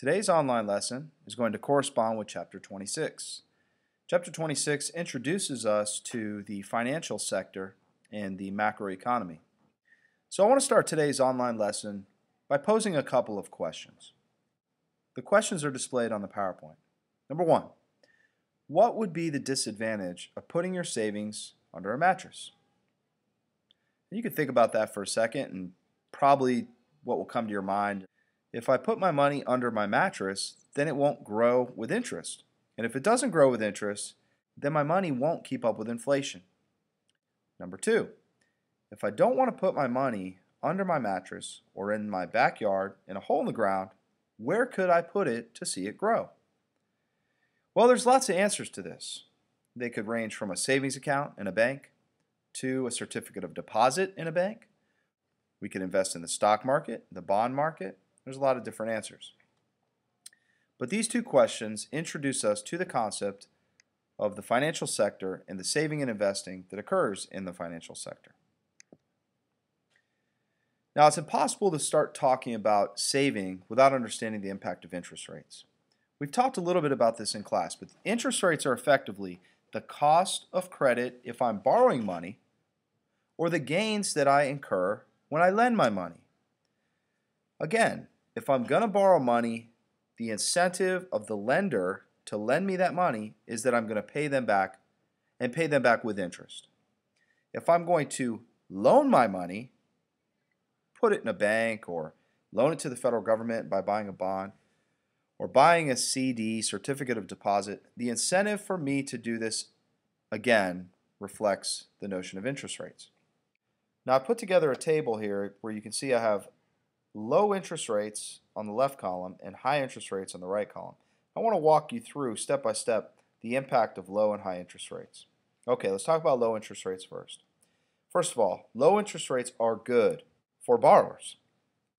Today's online lesson is going to correspond with Chapter 26. Chapter 26 introduces us to the financial sector and the macroeconomy. So I want to start today's online lesson by posing a couple of questions. The questions are displayed on the PowerPoint. Number one, what would be the disadvantage of putting your savings under a mattress? You can think about that for a second, and probably what will come to your mind: if I put my money under my mattress, then it won't grow with interest. And if it doesn't grow with interest, then my money won't keep up with inflation. Number two, if I don't want to put my money under my mattress or in my backyard in a hole in the ground, where could I put it to see it grow? Well, there's lots of answers to this. They could range from a savings account in a bank to a certificate of deposit in a bank. We could invest in the stock market, the bond market. There's a lot of different answers. But these two questions introduce us to the concept of the financial sector and the saving and investing that occurs in the financial sector. Now, it's impossible to start talking about saving without understanding the impact of interest rates. We've talked a little bit about this in class, but interest rates are effectively the cost of credit if I'm borrowing money, or the gains that I incur when I lend my money. Again, if I'm going to borrow money, the incentive of the lender to lend me that money is that I'm going to pay them back, and pay them back with interest. If I'm going to loan my money, put it in a bank or loan it to the federal government by buying a bond or buying a CD, certificate of deposit, the incentive for me to do this, again, reflects the notion of interest rates. Now, I put together a table here where you can see I have low interest rates on the left column and high interest rates on the right column. I want to walk you through step by step the impact of low and high interest rates. Okay, let's talk about low interest rates first. First of all, low interest rates are good for borrowers.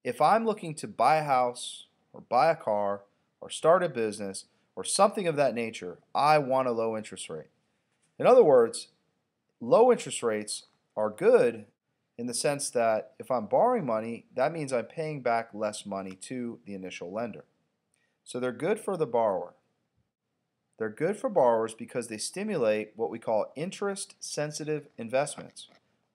If I'm looking to buy a house or buy a car or start a business or something of that nature, I want a low interest rate. In other words, low interest rates are good in the sense that if I'm borrowing money, that means I'm paying back less money to the initial lender. So they're good for the borrower. They're good for borrowers because they stimulate what we call interest-sensitive investments,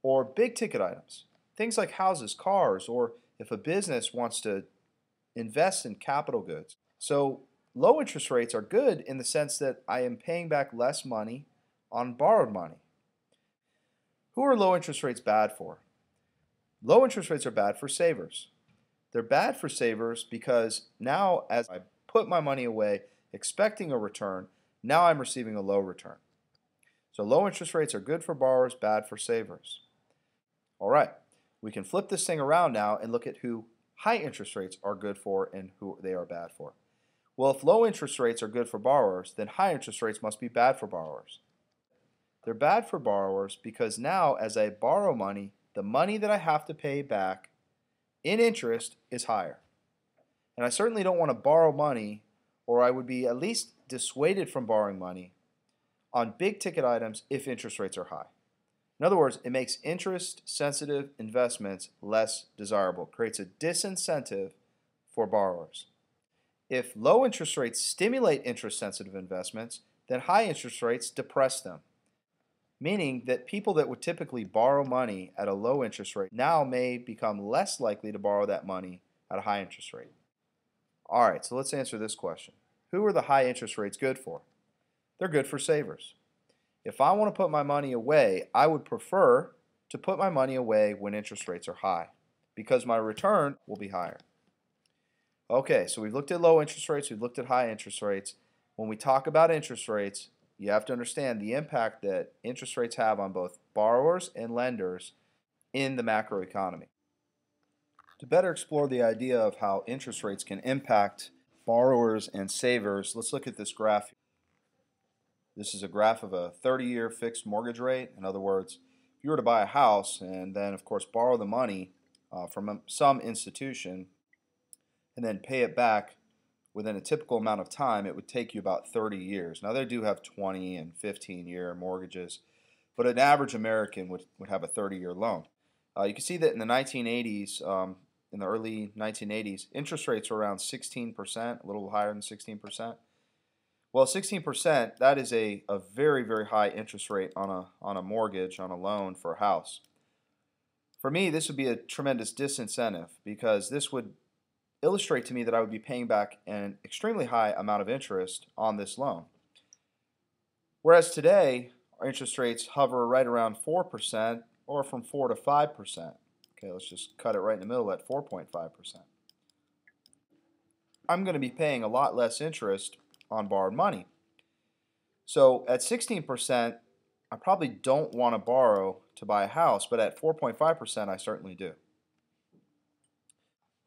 or big ticket items, things like houses, cars, or if a business wants to invest in capital goods. So low interest rates are good in the sense that I am paying back less money on borrowed money. Who are low interest rates bad for? Low interest rates are bad for savers. They're bad for savers because now as I put my money away expecting a return, now I'm receiving a low return. So low interest rates are good for borrowers, bad for savers. All right, we can flip this thing around now and look at who high interest rates are good for and who they are bad for. Well, if low interest rates are good for borrowers, then high interest rates must be bad for borrowers. They're bad for borrowers because now as I borrow money, the money that I have to pay back in interest is higher. And I certainly don't want to borrow money, or I would be at least dissuaded from borrowing money on big ticket items if interest rates are high. In other words, it makes interest-sensitive investments less desirable, creates a disincentive for borrowers. If low interest rates stimulate interest-sensitive investments, then high interest rates depress them, meaning that people that would typically borrow money at a low interest rate now may become less likely to borrow that money at a high interest rate. All right, so let's answer this question. Who are the high interest rates good for? They're good for savers. If I want to put my money away, I would prefer to put my money away when interest rates are high because my return will be higher. Okay, so we've looked at low interest rates, we've looked at high interest rates. When we talk about interest rates, you have to understand the impact that interest rates have on both borrowers and lenders in the macroeconomy. To better explore the idea of how interest rates can impact borrowers and savers, let's look at this graph. This is a graph of a 30-year fixed mortgage rate. In other words, if you were to buy a house and then, of course, borrow the money from some institution and then pay it back within a typical amount of time, it would take you about 30 years. Now, they do have 20 and 15-year mortgages, but an average American would have a 30-year loan. You can see that in the 1980s, in the early 1980s, interest rates were around 16%, a little higher than 16%. Well, 16%, that is a very, very high interest rate on a mortgage, on a loan for a house. For me, this would be a tremendous disincentive because this would illustrate to me that I would be paying back an extremely high amount of interest on this loan. Whereas today, our interest rates hover right around 4% or from 4 to 5%. Okay, let's just cut it right in the middle at 4.5%. I'm going to be paying a lot less interest on borrowed money. So at 16%, I probably don't want to borrow to buy a house, but at 4.5%, I certainly do.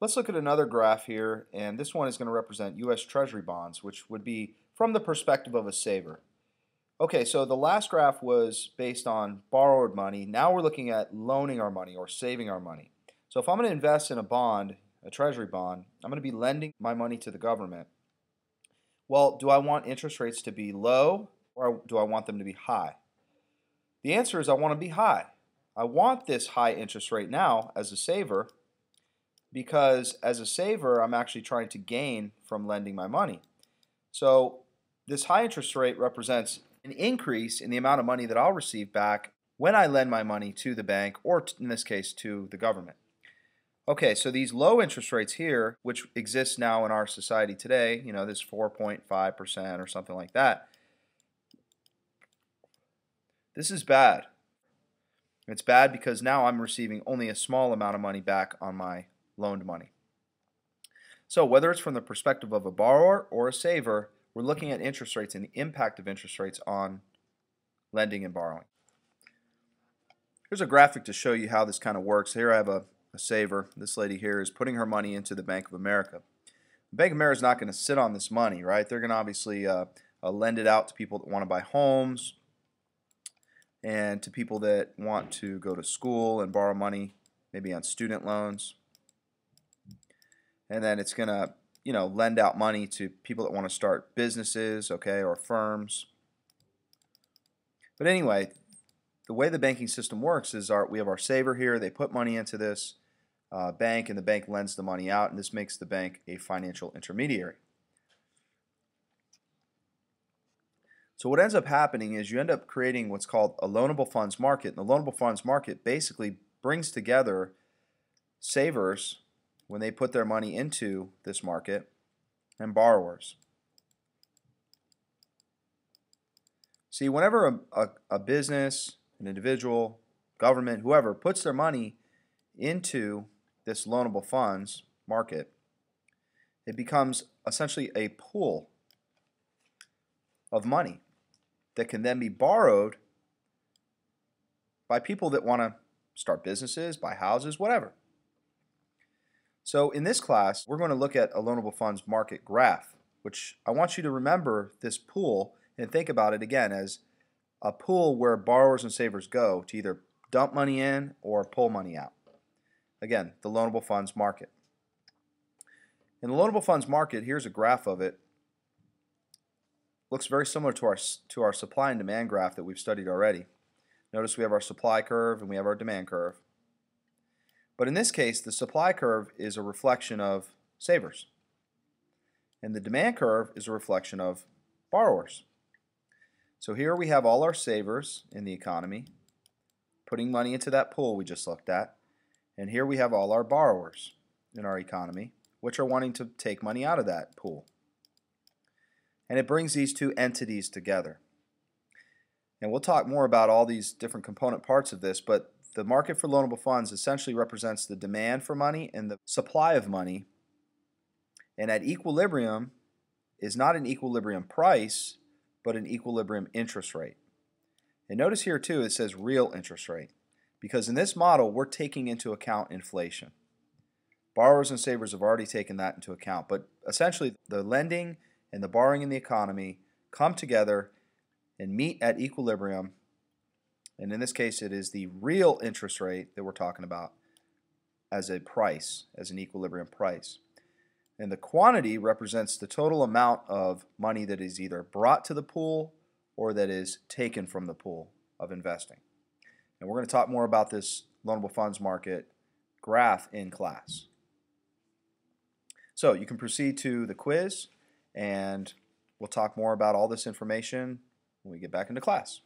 Let's look at another graph here, and this one is going to represent U.S. Treasury bonds, which would be from the perspective of a saver. Okay, so the last graph was based on borrowed money. Now we're looking at loaning our money or saving our money. So if I'm going to invest in a bond, a Treasury bond, I'm going to be lending my money to the government. Well, do I want interest rates to be low or do I want them to be high? The answer is I want to be high. I want this high interest rate now as a saver because as a saver, I'm actually trying to gain from lending my money. So this high interest rate represents an increase in the amount of money that I'll receive back when I lend my money to the bank or in this case to the government. Okay, so these low interest rates here, which exist now in our society today, this 4.5% or something like that, this is bad. It's bad because now I'm receiving only a small amount of money back on my loaned money. So whether it's from the perspective of a borrower or a saver, we're looking at interest rates and the impact of interest rates on lending and borrowing. Here's a graphic to show you how this kind of works. Here I have a saver. This lady here is putting her money into the Bank of America. The Bank of America is not going to sit on this money, right? They're going to obviously lend it out to people that want to buy homes and to people that want to go to school and borrow money, maybe on student loans. And then it's going to, lend out money to people that want to start businesses, okay, or firms. But anyway, the way the banking system works is we have our saver here. They put money into this bank, and the bank lends the money out, and this makes the bank a financial intermediary. So what ends up happening is you end up creating what's called a loanable funds market. And the loanable funds market basically brings together savers when they put their money into this market and borrowers. See, whenever a business, an individual, government, whoever puts their money into this loanable funds market, it becomes essentially a pool of money that can then be borrowed by people that want to start businesses, buy houses, whatever. So in this class, we're going to look at a loanable funds market graph, which I want you to remember this pool and think about it again as a pool where borrowers and savers go to either dump money in or pull money out. Again, the loanable funds market. In the loanable funds market, here's a graph of it. Looks very similar to our supply and demand graph that we've studied already. Notice we have our supply curve and we have our demand curve. But in this case, the supply curve is a reflection of savers. And the demand curve is a reflection of borrowers. So here we have all our savers in the economy putting money into that pool we just looked at. And here we have all our borrowers in our economy, which are wanting to take money out of that pool. And it brings these two entities together. And we'll talk more about all these different component parts of this, but the market for loanable funds essentially represents the demand for money and the supply of money. And at equilibrium is not an equilibrium price, but an equilibrium interest rate. And notice here too, it says real interest rate, because in this model, we're taking into account inflation. Borrowers and savers have already taken that into account, but essentially the lending and the borrowing in the economy come together and meet at equilibrium. And in this case, it is the real interest rate that we're talking about as a price, as an equilibrium price. And the quantity represents the total amount of money that is either brought to the pool or that is taken from the pool of investing. And we're going to talk more about this loanable funds market graph in class. So you can proceed to the quiz, and we'll talk more about all this information when we get back into class.